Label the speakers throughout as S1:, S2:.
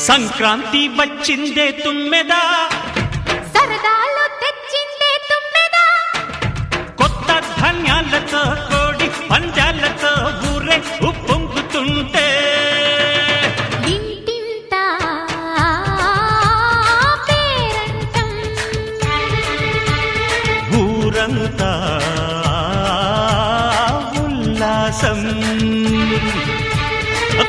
S1: సంక్రాంతి వచ్చిందే తుమ్మెదా,
S2: సరదాలు తెచ్చిందే తుమ్మెదా,
S1: కొత్త ధాన్యాలతో కోడి పంజాలతో ఊరే ఉప్పొంగుతుంటే
S2: ఇంటింటా పేరంటం,
S1: ఊరంతా ఉల్లాసం.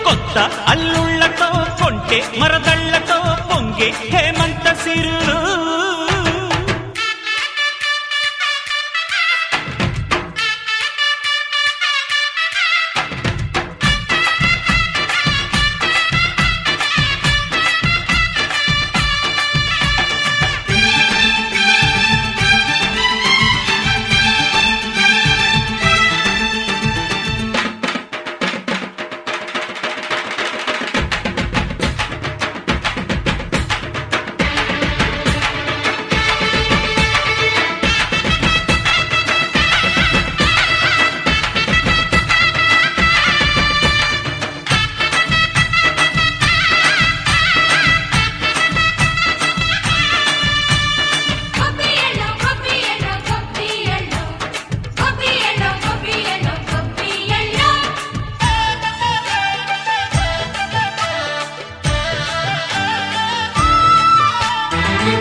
S1: కొత్త అల్లుళ్లతో కొంటే మరదళ్లతో పొంగే హేమంత సిరులు.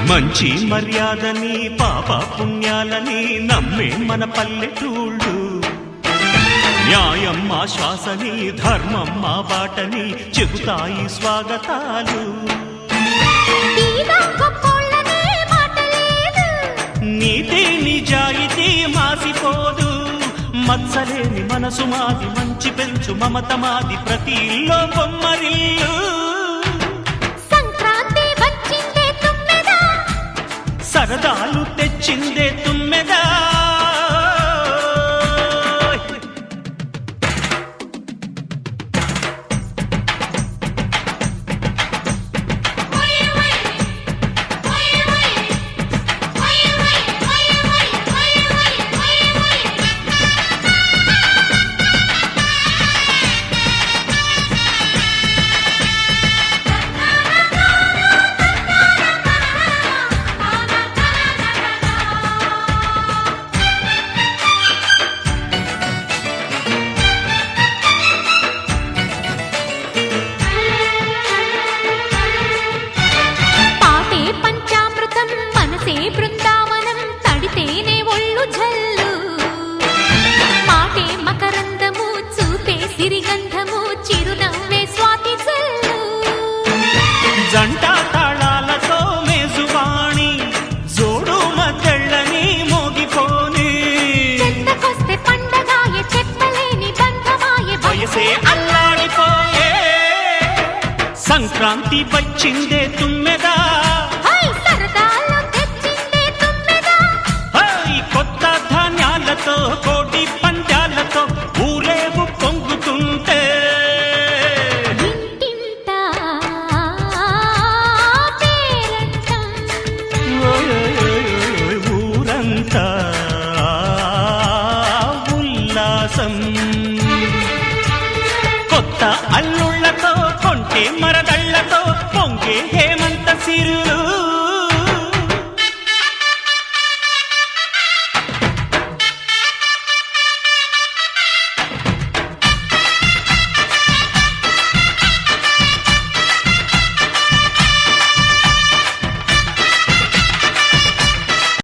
S1: మంచి మర్యాదని పాప పుణ్యాలని నమ్మే మన పల్లెటూళ్ళు, న్యాయం మా శ్వాసని ధర్మం మా బాటని చెబుతాయి స్వాగతాలు. నీతి నిజాయితీ మాసిపోదు, మత్సలేని మనసు మాది, మంచి పెంచు మమత మాది, ప్రతి ఇల్లో బొమ్మరిల్లు. సరదాలు తెచ్చిందే తుమ్మెదా,
S2: బృందావనం తడితేనే ఒళ్ళు జల్లు, మాటే మకరందము చూపే సిరిగంధము, చిరునవ్వే స్వాతి జల్లు.
S1: జంట తాళాలతో మేజువాణి జోడు మద్దళ్ళని మోగిపోని,
S2: చెత్తకొస్తే పండగాయే చెప్పలేని బంధమాయే,
S1: వయసే అల్లాడిపోయే. సంక్రాంతి వచ్చిందే తుమ్మెదా, కొత్త ధాన్యాలతో